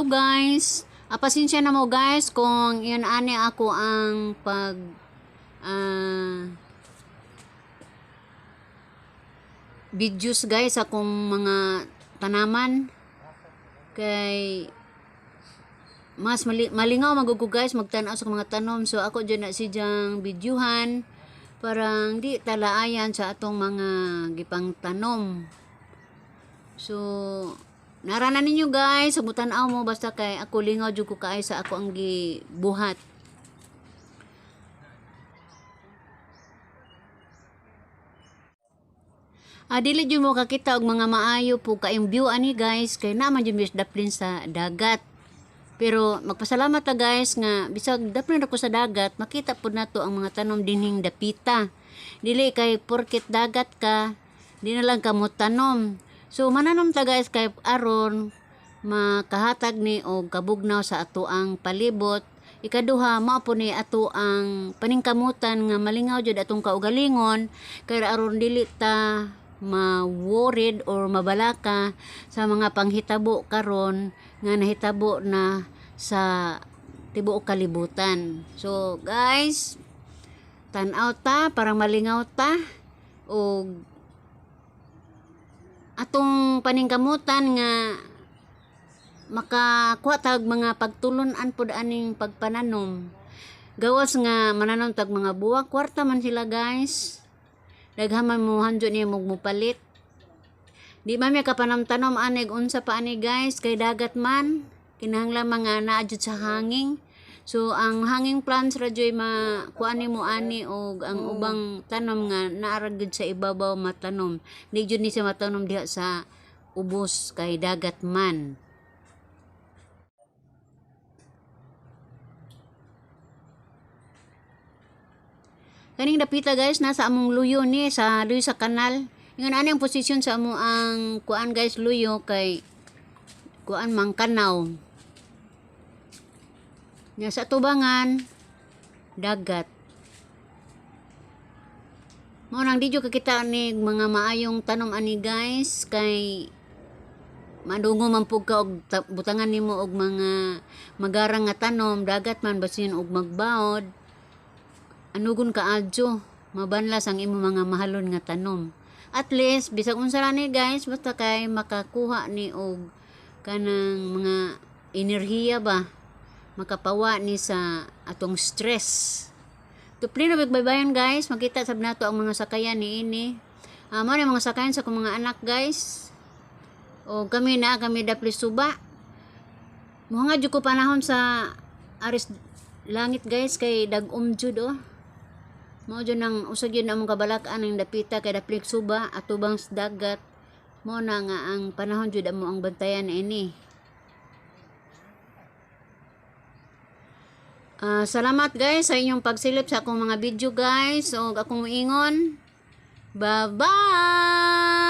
guys. Pasensya na mo guys kung yun ani ako ang videos guys akong mga tanaman kay mas malingaw magugo guys magtanaw sa mga tanom, so ako dyan na si dyang videohan parang di talaayan sa atong mga gipang tanom. So naranan ninyo guys, sumutan-aw mo basta kay ako lingaw jud ko kaay sa ako ang gibuhat. Dili jud mo kakita og mga maayo po kaayong view ani guys kay naman jud mis daplin sa dagat. Pero magpasalamat ta guys nga bisag daplin ako sa dagat, makita pud nato ang mga tanom dinhing dapita. Dili kay porket dagat ka, di na lang ka mo tanom. So mananom ta guys kay aron makahatag ni og kabugnaw sa ato ang palibot. Ikaduha mao po ni ato ang paningkamutan nga malingaw jud atong kaugalingon kay aron dili ta ma-worried or mabalaka sa mga panghitabo karon nga nahitabo na sa tibuok kalibutan. So guys, tan-aw ta parang malingaw ta og atong paningkamutan nga makakuha tag mga pagtulon-an pod aning pagpananom. Gawas nga mananom tag mga buwak, kwarta man sila guys. Daghaman mo handyo niya mupalit. Di man may kapanamtanom anig unsa pa ani guys kay dagat man kinahanglan mga naadjud sa hanging. So ang hanging plants ra joy kuani mo ani og ang ubang tanom nga naara gud sa ibabaw matanom. Di jud ni sa matanom diha sa ubos kay dagat man. Kaning dapita guys nasa among luyo ni sa luyo sa kanal. Ingon ani ang posisyon sa amo ang kuan guys luyo kay kuan mangkanaw. Nya sa tubangan dagat. Mao nang di jud kakita ni mga maayong tanom ani guys kay madungo man pug ka og butangan nimo og mga magarang nga tanom dagat man basin og magbaod. Anugon ka adyo mabanlas ang imo mga mahalon nga tanom. At least bisag unsa ra ni guys basta kay makakuha ni og kanang mga enerhiya ba makapawa ni sa atong stress. Tupli na bigbaybayan guys, makita sab nato ang mga sakayan ni ini. Mao ni mga sakayan sa akong mga anak guys. O kami dapli suba. Mga jud ko panahon sa aris langit guys kay dag-om jud oh. Mao jud nang usag yun among kabalak-an ang dapita kay dapli suba atubang sa dagat. Mao na nga ang panahon jud amo ang bantayan ini. Salamat guys sa inyong pagsilip sa akong mga video guys. O akong ingon. Bye-bye!